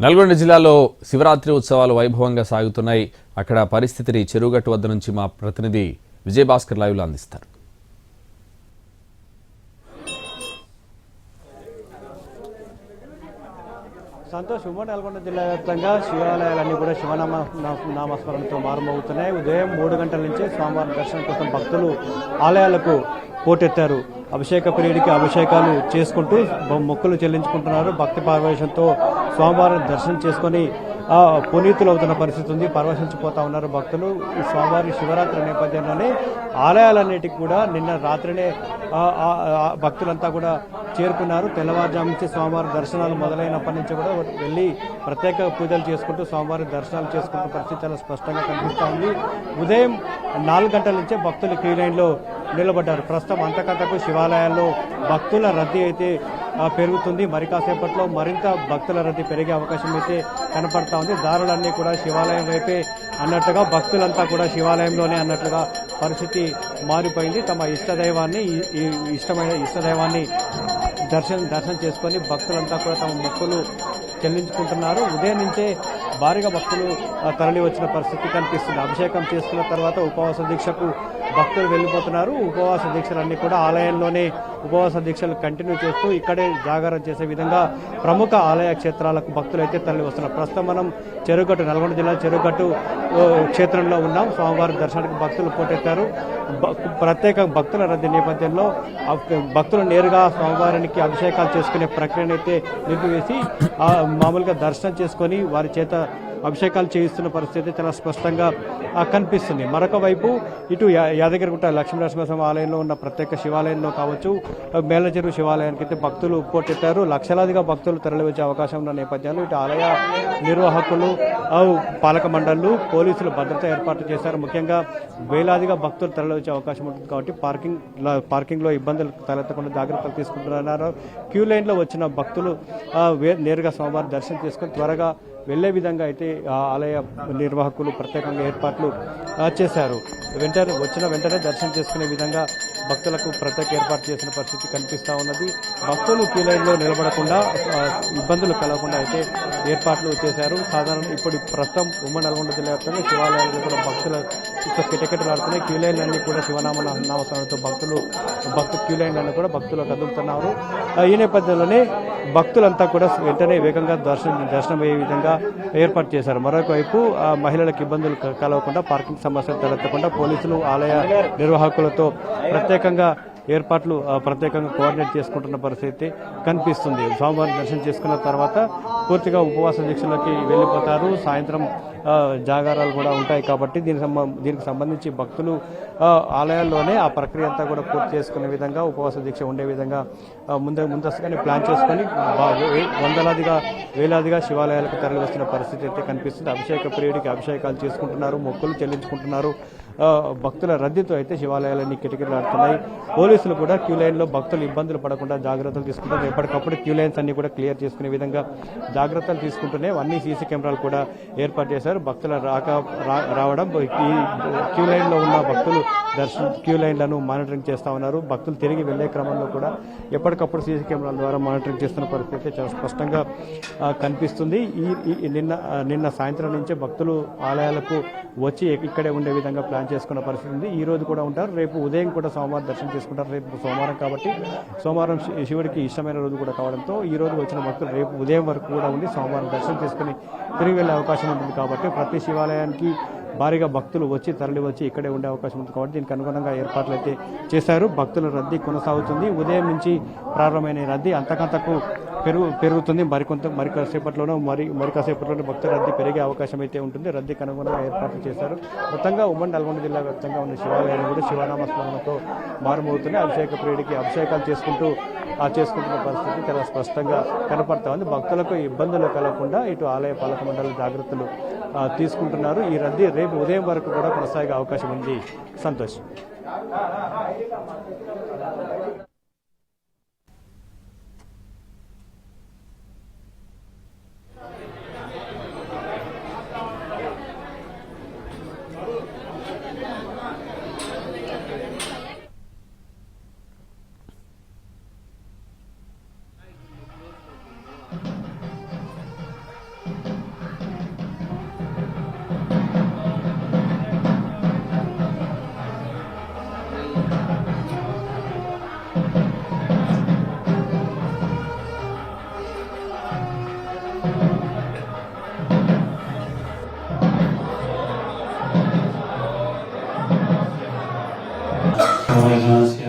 నల్గొండ జిల్లాలో శివరాత్రి ఉత్సవాలు వైభవంగా సాగుతున్నాయి. అక్కడ పరిస్థితిని చెరువుగట్టు వద్ద నుంచి మా ప్రతినిధి విజయభాస్కర్ లైవ్లో అందిస్తారు. సంతోష్ ఉమ్మడి నల్గొండ జిల్లా వ్యాప్తంగా శివాలయాలన్నీ కూడా నామస్మరణతో మారుమవుతున్నాయి. ఉదయం 3 గంటల నుంచి స్వామివారి దర్శనం కోసం భక్తులు ఆలయాలకు పోటెత్తారు. అభిషేక ప్రియుడికి అభిషేకాలు చేసుకుంటూ మొక్కులు చెల్లించుకుంటున్నారు. భక్తి పారవేశంతో స్వామివారిని దర్శనం చేసుకొని పునీతులు అవుతున్న పరిస్థితి ఉంది. పరవశించిపోతా ఉన్నారు భక్తులు. ఈ స్వామివారి శివరాత్రి నేపథ్యంలోనే ఆలయాలన్నిటికీ కూడా నిన్న రాత్రినే భక్తులంతా కూడా చేరుకున్నారు. తెల్లవారుజాము నుంచి స్వామివారి దర్శనాలు మొదలైనప్పటి నుంచి కూడా వెళ్ళి ప్రత్యేక పూజలు చేసుకుంటూ స్వామివారి దర్శనాలు చేసుకుంటూ పరిస్థితి చాలా స్పష్టంగా కనిపిస్తూ ఉంది. ఉదయం 4 గంటల నుంచే భక్తులు క్యూ లైన్లో నిలబడ్డారు. ప్రస్తుతం అంతకంతకు శివాలయాల్లో భక్తుల రద్దీ అయితే పెరుగుతుంది. మరి కాసేపట్లో మరింత భక్తుల రద్దీ పెరిగే అవకాశం అయితే కనపడతా ఉంది. దారులన్నీ కూడా శివాలయం వైపే అన్నట్టుగా భక్తులంతా కూడా శివాలయంలోనే అన్నట్లుగా పరిస్థితి మారిపోయింది. తమ ఇష్టదైవాన్ని ఇష్టమైన ఇష్టదైవాన్ని దర్శనం చేసుకొని భక్తులంతా కూడా తమ మొక్కులు చెల్లించుకుంటున్నారు. ఉదయం నుంచే భారీగా భక్తులు తరలి వచ్చిన పరిస్థితి కనిపిస్తుంది. అభిషేకం చేసుకున్న తర్వాత ఉపవాస దీక్షకు భక్తులు వెళ్ళిపోతున్నారు. ఉపవాస దీక్షలన్నీ కూడా ఆలయంలోనే ఉపవాస దీక్షలు కంటిన్యూ చేస్తూ ఇక్కడే జాగారం చేసే విధంగా ప్రముఖ ఆలయ క్షేత్రాలకు భక్తులు అయితే తరలి వస్తున్నారు. ప్రస్తుతం మనం చెరువుగట్టు నల్గొండ జిల్లా చెరువుగట్టు క్షేత్రంలో ఉన్నాం. స్వామివారి దర్శనానికి భక్తులు పోటెత్తారు. ప్రత్యేక భక్తుల రద్దీ నేపథ్యంలో భక్తులు నేరుగా స్వామివారికి అభిషేకాలు చేసుకునే ప్రక్రియనైతే నిలిపివేసి మామూలుగా దర్శనం చేసుకొని వారి చేత అభిషేకాలు చేయిస్తున్న పరిస్థితి చాలా స్పష్టంగా కనిపిస్తుంది. మరొక వైపు ఇటు యాదగిరిగుట్ట లక్ష్మీనరసింహస్వామి ఆలయంలో ఉన్న ప్రత్యేక శివాలయంలో కావచ్చు, మేలచెరువు శివాలయానికి అయితే భక్తులు పోటెత్తారు. లక్షలాదిగా భక్తులు తరలివచ్చే అవకాశం ఉన్న నేపథ్యంలో ఇటు ఆలయ నిర్వాహకులు, పాలక మండళ్లు, పోలీసులు భద్రత ఏర్పాటు చేశారు. ముఖ్యంగా వేలాదిగా భక్తులు తరలివచ్చే అవకాశం ఉంటుంది కాబట్టి పార్కింగ్లో ఇబ్బందులు తలెత్తకుండా జాగ్రత్తలు తీసుకుంటున్నారు. క్యూ లైన్లో వచ్చిన భక్తులు నేరుగా స్వామివారి దర్శనం చేసుకుని త్వరగా వెళ్లే విధంగా అయితే ఆలయ నిర్వాహకులు ప్రత్యేకంగా ఏర్పాట్లు చేశారు. వెంటనే దర్శనం చేసుకునే విధంగా భక్తులకు ప్రత్యేక ఏర్పాటు చేసిన పరిస్థితి కనిపిస్తూ ఉన్నది. భక్తులు క్యూ లైన్లో నిలబడకుండా ఇబ్బందులు కలగకుండా అయితే ఏర్పాట్లు చేశారు. సాధారణ ఇప్పుడు ప్రస్తుతం ఉమ్మడి నల్గొండ జిల్లా వ్యాప్తంగా శివాలయాలు కూడా భక్తుల కిటకిటలాడుతున్నాయి. క్యూ లైన్లన్నీ కూడా శివనామస్మరణతో భక్తులు క్యూ లైన్లన్నీ కూడా భక్తులు కదులుతున్నారు. ఈ నేపథ్యంలోనే భక్తులంతా కూడా వెంటనే వేగంగా దర్శనం అయ్యే విధంగా ఏర్పాటు చేశారు. మరొక వైపు మహిళలకు ఇబ్బందులు కలగకుండా, పార్కింగ్ సమస్యలు తలెత్తకుండా పోలీసులు ఆలయ నిర్వాహకులతో ప్రత్యేకంగా కోఆర్డినేట్ చేసుకుంటున్న పరిస్థితి కనిపిస్తుంది. స్వామివారి దర్శనం చేసుకున్న తర్వాత పూర్తిగా ఉపవాస దీక్షలకి వెళ్ళిపోతారు. సాయంత్రం జాగారాలు కూడా ఉంటాయి కాబట్టి దీనికి సంబంధించి భక్తులు ఆలయాల్లోనే ఆ ప్రక్రియ అంతా కూడా పూర్తి చేసుకునే విధంగా ఉపవాస దీక్ష ఉండే విధంగా ముందస్తుగానే ప్లాన్ చేసుకొని వేలాదిగా శివాలయాలకు తరలి వస్తున్న పరిస్థితి అయితే కనిపిస్తుంది. అభిషేక ప్రియుడికి అభిషేకాలు చేసుకుంటున్నారు, మొక్కులు చెల్లించుకుంటున్నారు. భక్తుల రద్దీతో అయితే శివాలయాలన్నీ కిటకిటలాడుతున్నాయి. పోలీసులు కూడా క్యూ లైన్లో భక్తులు ఇబ్బందులు పడకుండా జాగ్రత్తలు తీసుకుంటారు. ఎప్పటికప్పుడు క్యూ లైన్స్ అన్ని కూడా క్లియర్ చేసుకునే విధంగా జాగ్రత్తలు తీసుకుంటూనే అన్ని సీసీ కెమెరాలు కూడా ఏర్పాటు చేశారు. భక్తుల రావడం ఈ క్యూ లైన్లో ఉన్న భక్తులు క్యూ లైన్లను మానిటరింగ్ చేస్తూ ఉన్నారు. భక్తులు తిరిగి వెళ్లే క్రమంలో కూడా ఎప్పటికప్పుడు సీసీ కెమెరాల ద్వారా మానిటరింగ్ చేస్తున్న పరిస్థితి చాలా స్పష్టంగా కనిపిస్తుంది. నిన్న సాయంత్రం నుంచే భక్తులు ఆలయాలకు వచ్చి ఇక్కడే ఉండే విధంగా ప్లాన్ చేసుకున్న పరిస్థితి ఉంది. ఈ రోజు కూడా ఉంటారు. రేపు ఉదయం కూడా సోమవారం దర్శనం చేసుకుంటారు. రేపు సోమవారం కాబట్టి సోమవారం శివుడికి ఇష్టమైన రోజు కూడా కావడంతో ఈ రోజు వచ్చిన భక్తులు రేపు ఉదయం వరకు కూడా ఉండి సోమవారం దర్శనం చేసుకుని తిరిగి వెళ్లే అవకాశం ఉంటుంది. కాబట్టి ప్రతి శివాలయానికి భారీగా భక్తులు తరలి వచ్చి ఇక్కడే ఉండే అవకాశం ఉంది. కాబట్టి దీనికి అనుగుణంగా ఏర్పాట్లు అయితే చేశారు. భక్తుల రద్దీ కొనసాగుతుంది. ఉదయం నుంచి ప్రారంభమైన రద్దీ అంతకంతకు పెరుగుతుంది. మరి కాసేపట్లోనే భక్తుల రద్దీ పెరిగే అవకాశం అయితే ఉంటుంది. రద్దీకి అనుగుణంగా ఏర్పాట్లు చేశారు. మొత్తంగా ఉమ్మడి నల్గొండ జిల్లా వ్యాప్తంగా ఉన్న శివాలయాలు కూడా శివనామస్మరణతో మారుమవుతున్నాయి. అభిషేక ప్రియుడికి అభిషేకాలు చేసుకుంటున్న పరిస్థితి చాలా స్పష్టంగా కనపడతా ఉంది. భక్తులకు ఇబ్బందులు కలగకుండా ఇటు ఆలయ పాలక మండలి జాగ్రత్తలు తీసుకుంటున్నారు. ఈ రద్దీ రేపు ఉదయం వరకు కూడా కొనసాగే అవకాశం ఉంది. సంతోష్. कवचस्य